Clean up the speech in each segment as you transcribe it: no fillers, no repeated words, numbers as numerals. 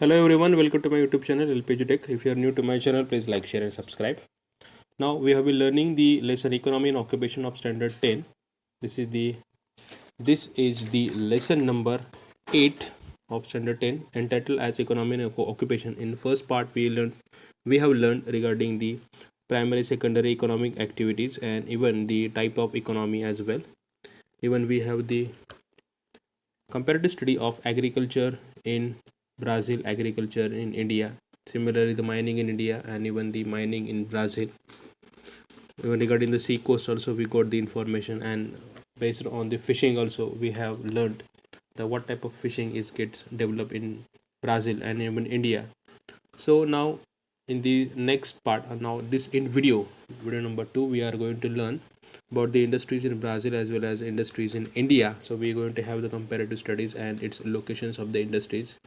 Hello everyone, welcome to my YouTube channel LPG Tech. If you are new to my channel, please like, share and subscribe. Now we have been learning the lesson Economy and Occupation of Standard 10. This is the lesson number 8 of Standard 10, entitled as Economy and Occupation. In first part we have learned regarding the primary secondary economic activities and even the type of economy as well. Even we have the comparative study of agriculture in Brazil, agriculture in India, similarly the mining in India and even the mining in Brazil. Even regarding the sea coast also we got the information, and based on the fishing also we have learned the what type of fishing is gets developed in Brazil and even India. So now in the next part, now this in video number 2, we are going to learn about the industries in Brazil as well as industries in India. So we are going to have the comparative studies and its locations of the industries,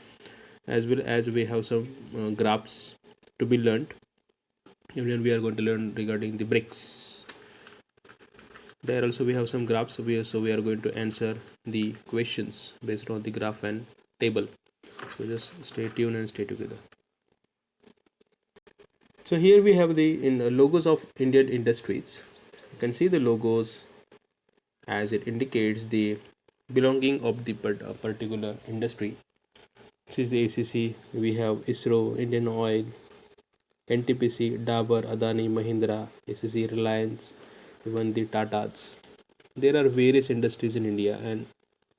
as well as we have some graphs to be learned. Even we are going to learn regarding the bricks. There also we have some graphs, so we are going to answer the questions based on the graph and table. So just stay tuned and stay together. So here we have the logos of Indian industries. You can see the logos as it indicates the belonging of the particular industry. This is the ACC. We have ISRO, Indian Oil, NTPC, Dabur, Adani, Mahindra, ACC, Reliance, even the Tatas. There are various industries in India, and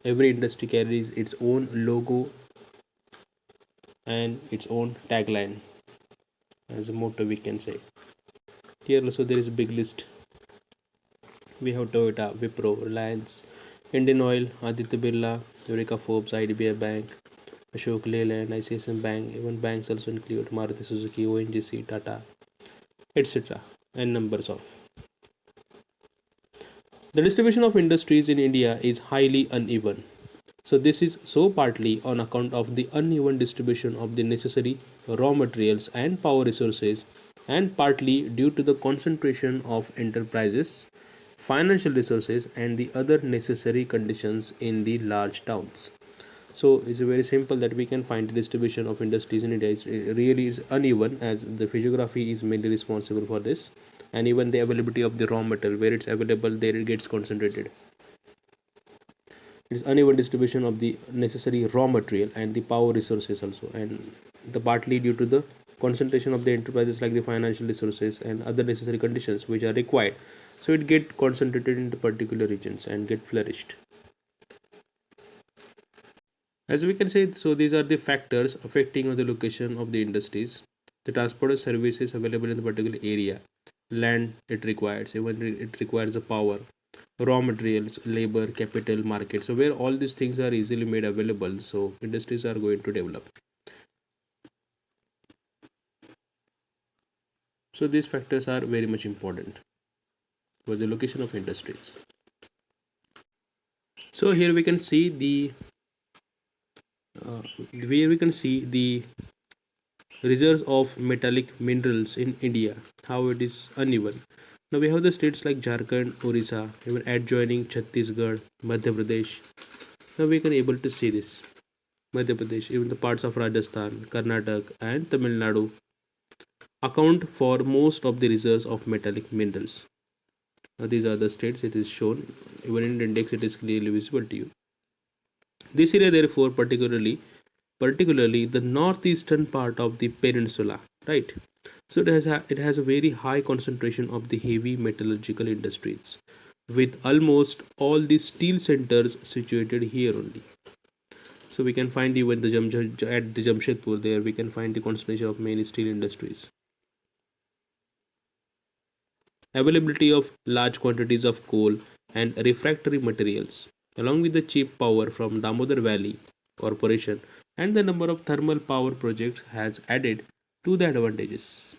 every industry carries its own logo and its own tagline as a motto, we can say. Here also there is a big list. We have Toyota, Wipro, Reliance, Indian Oil, Aditya Birla, Eureka Forbes, IDBI Bank, Ashok Leyland, ICICI Bank. Even banks also include Maruti Suzuki, ONGC, Tata, etc. and numbers of. The distribution of industries in India is highly uneven. So this is so partly on account of the uneven distribution of the necessary raw materials and power resources, and partly due to the concentration of enterprises, financial resources and the other necessary conditions in the large towns. So it's very simple that we can find the distribution of industries in India is really is uneven, as the physiography is mainly responsible for this, and even the availability of the raw material, where it's available there it gets concentrated. It is uneven distribution of the necessary raw material and the power resources also, and the partly due to the concentration of the enterprises like the financial resources and other necessary conditions which are required, so it get concentrated in the particular regions and get flourished, as we can say. So these are the factors affecting on the location of the industries: the transport services available in the particular area, land it requires, even it requires the power, raw materials, labor, capital, market. So where all these things are easily made available, so industries are going to develop. So these factors are very much important for the location of industries. So here we can see where we can see the reserves of metallic minerals in India, how it is uneven. Now we have the states like Jharkhand, Orissa, even adjoining Chhattisgarh, Madhya Pradesh. Now we can able to see this. Madhya Pradesh, even the parts of Rajasthan, Karnataka, and Tamil Nadu account for most of the reserves of metallic minerals. Now these are the states it is shown. Even in the index, it is clearly visible to you. This area, therefore, particularly the northeastern part of the peninsula, right? So it has a very high concentration of the heavy metallurgical industries, with almost all the steel centers situated here only. So we can find even at the Jamshedpur, there we can find the concentration of many steel industries. Availability of large quantities of coal and refractory materials, along with the cheap power from Damodar Valley Corporation and the number of thermal power projects, has added to the advantages.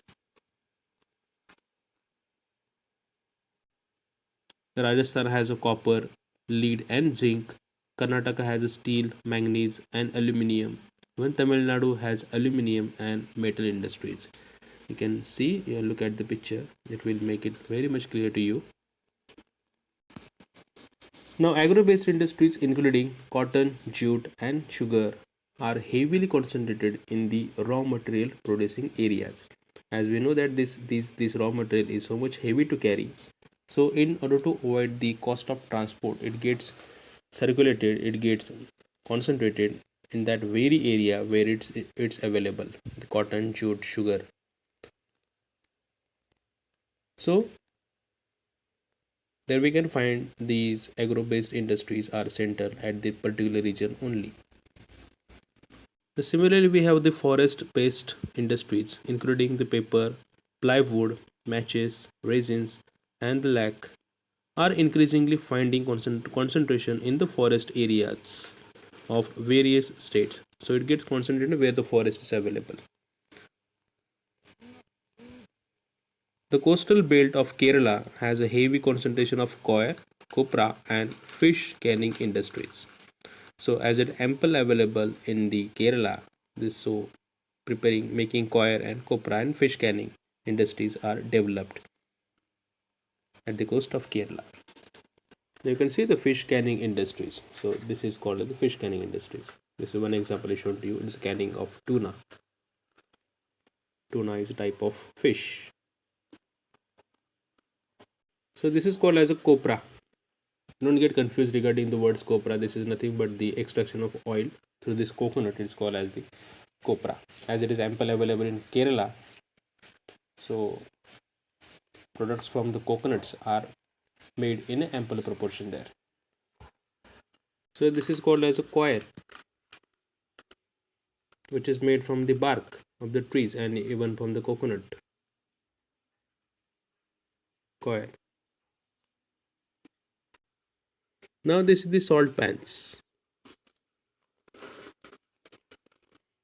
Rajasthan has a copper, lead, and zinc. Karnataka has a steel, manganese, and aluminium. Even Tamil Nadu has aluminium and metal industries. You can see, you look at the picture, it will make it very much clear to you. Now, agro based industries including cotton, jute, and sugar are heavily concentrated in the raw material producing areas. As we know that this raw material is so much heavy to carry, so in order to avoid the cost of transport, it gets circulated, it gets concentrated in that very area where it's available, the cotton, jute, sugar. So there we can find these agro-based industries are centered at the particular region only. Similarly, we have the forest-based industries, including the paper, plywood, matches, resins, and the lac, are increasingly finding concentration in the forest areas of various states. So it gets concentrated where the forest is available. The coastal belt of Kerala has a heavy concentration of coir, copra, and fish canning industries. So as it ample available in the Kerala, this so preparing making coir and copra and fish canning industries are developed at the coast of Kerala. You can see the fish canning industries. So this is called the fish canning industries. This is one example I showed to you. It's canning of tuna. Tuna is a type of fish. So this is called as a copra. Don't get confused regarding the words copra. This is nothing but the extraction of oil through this coconut. It's called as the copra. As it is ample available in Kerala, so products from the coconuts are made in an ample proportion there. So this is called as a coir, which is made from the bark of the trees and even from the coconut coir. Now this is the salt pans.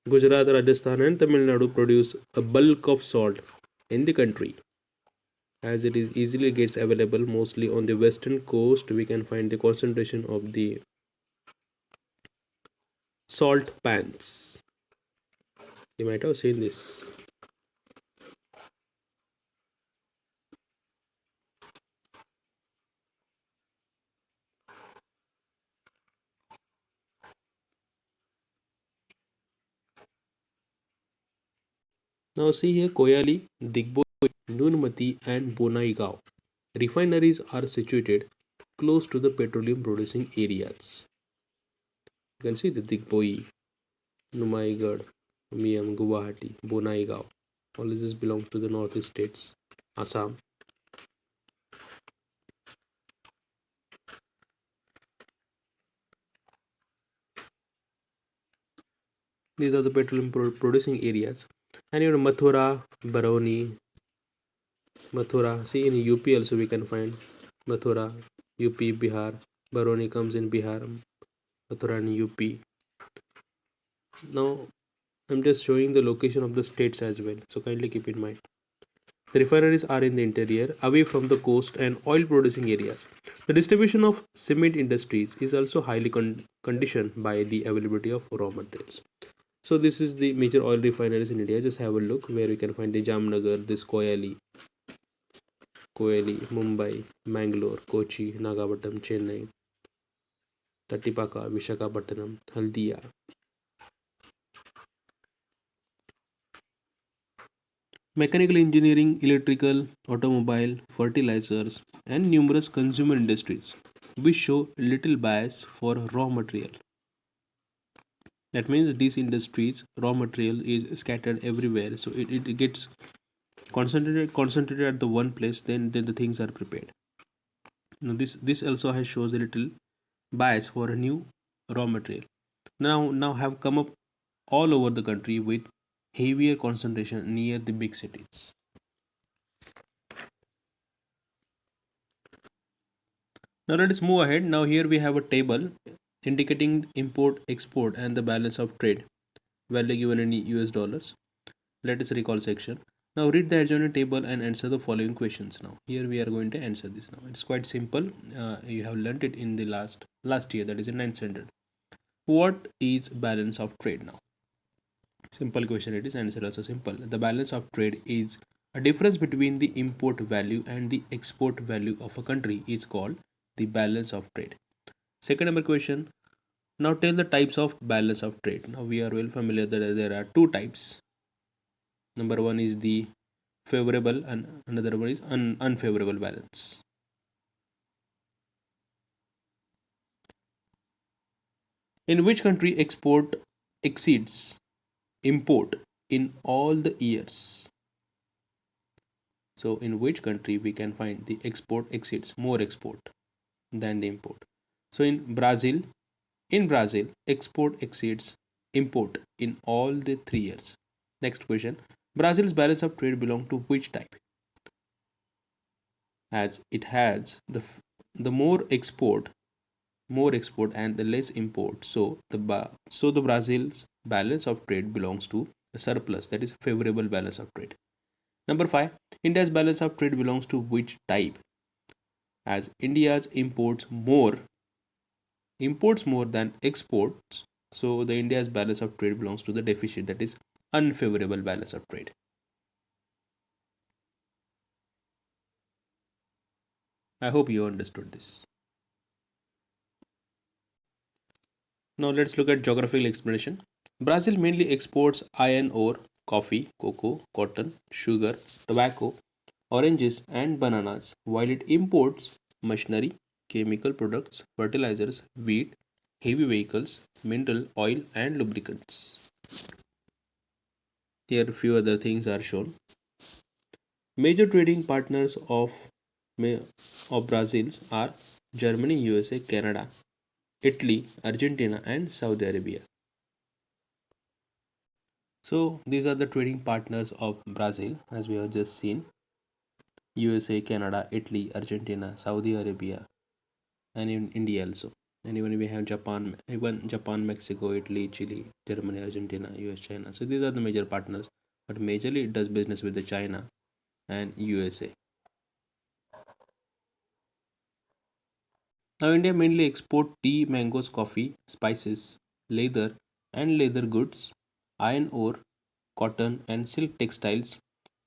Gujarat, Rajasthan and Tamil Nadu produce a bulk of salt in the country. As it is easily gets available mostly on the western coast, we can find the concentration of the salt pans. You might have seen this. Now see here Koyali, Digboi, Nunmati and Bonaigaon. Refineries are situated close to the petroleum producing areas. You can see the Digboi, Numaigarh, Miam, Guwahati, Bonaigaon. All of this belongs to the northeast states, Assam. These are the petroleum producing areas. And your Mathura, Barauni, Mathura. See in UP also we can find Mathura, UP, Bihar. Barauni comes in Bihar, Mathura in UP. Now I'm just showing the location of the states as well. So kindly keep in mind. The refineries are in the interior, away from the coast and oil producing areas. The distribution of cement industries is also highly conditioned by the availability of raw materials. So this is the major oil refineries in India. Just have a look where you can find the Jamnagar, this Koyali, Mumbai, Mangalore, Kochi, Nagapattinam, Chennai, Tattipaka, Vishakhapatnam, Haldia. Mechanical engineering, electrical, automobile, fertilizers, and numerous consumer industries, which show little bias for raw material. That means these industries, raw material is scattered everywhere, so it gets concentrated at the one place, then the things are prepared. Now this also has shows a little bias for a new raw material. Now have come up all over the country with heavier concentration near the big cities. Now let us move ahead. Now here we have a table indicating import, export and the balance of trade, value given in US dollars. Let us recall section. Now read the adjoining table and answer the following questions. Now here we are going to answer this. Now it's quite simple. You have learnt it in the last year, that is in 9th standard. What is balance of trade? Now simple question it is, answer also simple. The balance of trade is a difference between the import value and the export value of a country is called the balance of trade. Second number question, Now tell the types of balance of trade. Now we are well familiar that there are two types. Number one is the favorable and another one is unfavorable balance. In which country export exceeds import in all the years? So in which country we can find the export exceeds more export than the import? So in Brazil, export exceeds import in all the 3 years. Next question. Brazil's balance of trade belong to which type? As it has the more export and the less import. So the Brazil's balance of trade belongs to a surplus, that is favorable balance of trade. Number 5, India's balance of trade belongs to which type? As India's imports more than exports, so the India's balance of trade belongs to the deficit, that is unfavorable balance of trade. I hope you understood this. Now let's look at geographical explanation. Brazil mainly exports iron ore, coffee, cocoa, cotton, sugar, tobacco, oranges, and bananas, while it imports machinery, chemical products, fertilizers, wheat, heavy vehicles, mineral oil, and lubricants. Here, a few other things are shown. Major trading partners of Brazil's are Germany, USA, Canada, Italy, Argentina, and Saudi Arabia. So these are the trading partners of Brazil, as we have just seen: USA, Canada, Italy, Argentina, Saudi Arabia, and in India also. And even we have Japan, Mexico, Italy, Chile, Germany, Argentina, US, China. So these are the major partners. But majorly it does business with the China and USA. Now India mainly export tea, mangoes, coffee, spices, leather and leather goods, iron ore, cotton and silk textiles,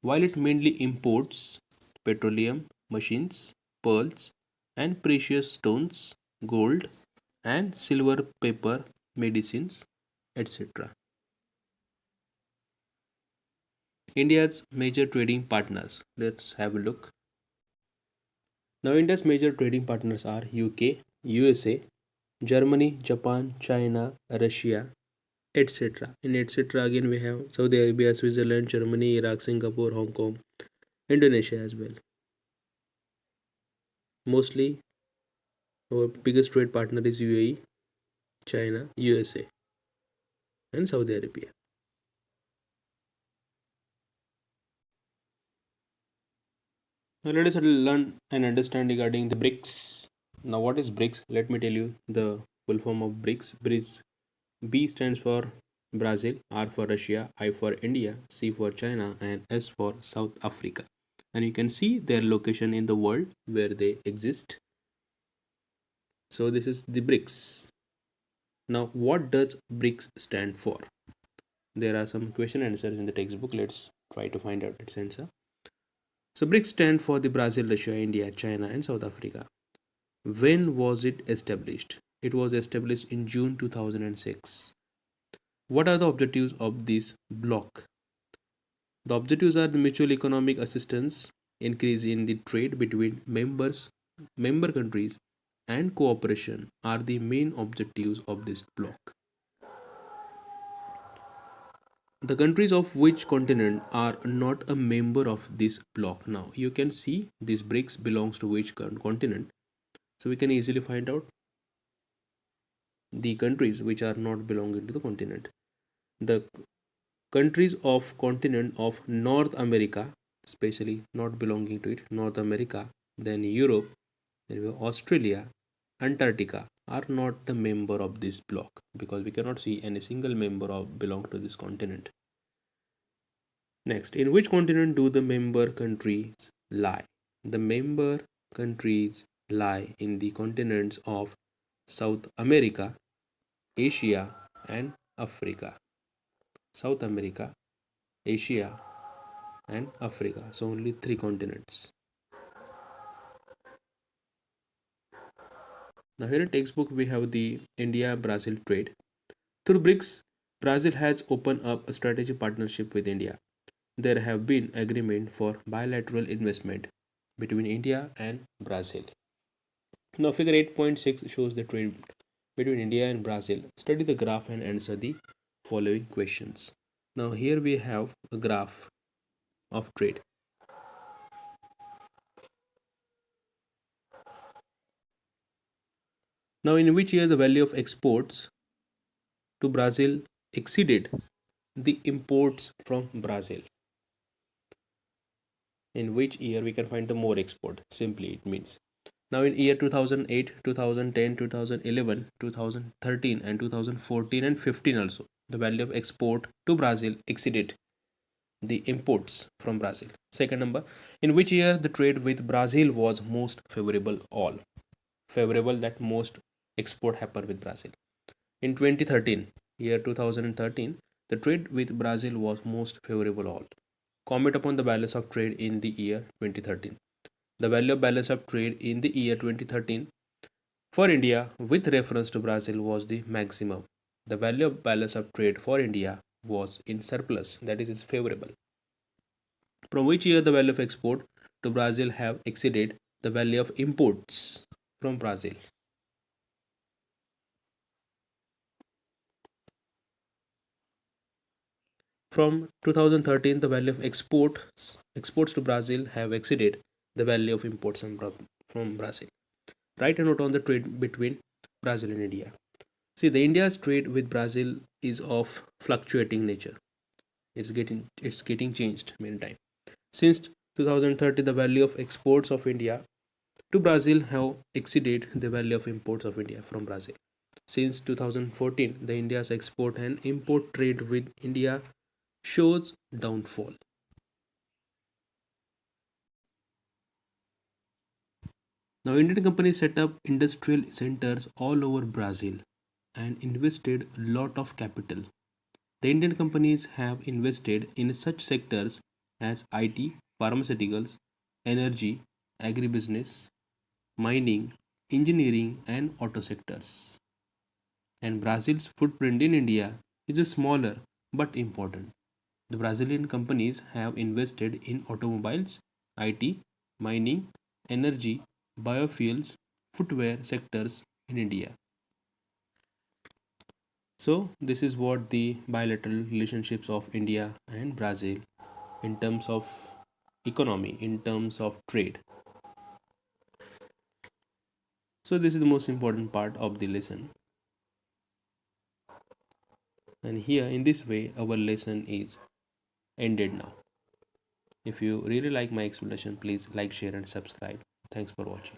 while it mainly imports petroleum, machines, pearls and precious stones, gold and silver, paper, medicines, etc. India's major trading partners. Let's have a look. Now India's major trading partners are UK, USA, Germany, Japan, China, Russia, etc. In etc. again we have Saudi Arabia, Switzerland, Germany, Iraq, Singapore, Hong Kong, Indonesia as well. Mostly our biggest trade partner is UAE, China, USA, and Saudi Arabia. Now let us learn and understand regarding the BRICS. Now what is BRICS? Let me tell you the full form of BRICS. BRICS, B stands for Brazil, R for Russia, I for India, C for China, and S for South Africa. And you can see their location in the world where they exist. So this is the BRICS. Now what does BRICS stand for? There are some question answers in the textbook. Let's try to find out its answer. So BRICS stand for the Brazil, Russia, India, China, and South Africa. When was it established? It was established in June 2006. What are the objectives of this bloc? The objectives are the mutual economic assistance, increase in the trade between member countries, and cooperation are the main objectives of this bloc. The countries of which continent are not a member of this bloc? Now you can see this BRICS belongs to which continent, so we can easily find out the countries which are not belonging to the continent. The countries of continent of North America, especially not belonging to it, North America, then Europe, then we have Australia, Antarctica, are not a member of this bloc because we cannot see any single member of belong to this continent. Next, in which continent do the member countries lie? The member countries lie in the continents of South America, Asia, and Africa. South America, Asia, and Africa. So only three continents. Now here in textbook we have the India-Brazil trade. Through BRICS, Brazil has opened up a strategic partnership with India. There have been agreement for bilateral investment between India and Brazil. Now figure 8.6 shows the trade between India and Brazil. Study the graph and answer the following questions. Now here we have a graph of trade. Now in which year the value of exports to Brazil exceeded the imports from Brazil? In which year we can find the more export? Simply it means. Now in year 2008, 2010, 2011, 2013 and 2014 and 15 also the value of export to Brazil exceeded the imports from Brazil. Second number, in which year the trade with Brazil was most favorable all? Favorable that most export happened with Brazil. In 2013, year 2013, the trade with Brazil was most favorable all. Comment upon the balance of trade in the year 2013. The value of balance of trade in the year 2013 for India with reference to Brazil was the maximum. The value of balance of trade for India was in surplus, that is favorable. From which year the value of export to Brazil have exceeded the value of imports from Brazil? From 2013, the value of exports to Brazil have exceeded the value of imports from Brazil. Write a note on the trade between Brazil and India. See, the India's trade with Brazil is of fluctuating nature. It's getting changed many times. Since 2030, the value of exports of India to Brazil have exceeded the value of imports of India from Brazil. Since 2014, the India's export and import trade with India shows downfall. Now, Indian companies set up industrial centers all over Brazil and invested a lot of capital. The Indian companies have invested in such sectors as IT, pharmaceuticals, energy, agribusiness, mining, engineering, and auto sectors. And Brazil's footprint in India is smaller but important. The Brazilian companies have invested in automobiles, IT, mining, energy, biofuels, footwear sectors in India. So, this is what the bilateral relationships of India and Brazil in terms of economy, in terms of trade. So, this is the most important part of the lesson. And here, in this way, our lesson is ended now. If you really like my explanation, please like, share, and subscribe. Thanks for watching.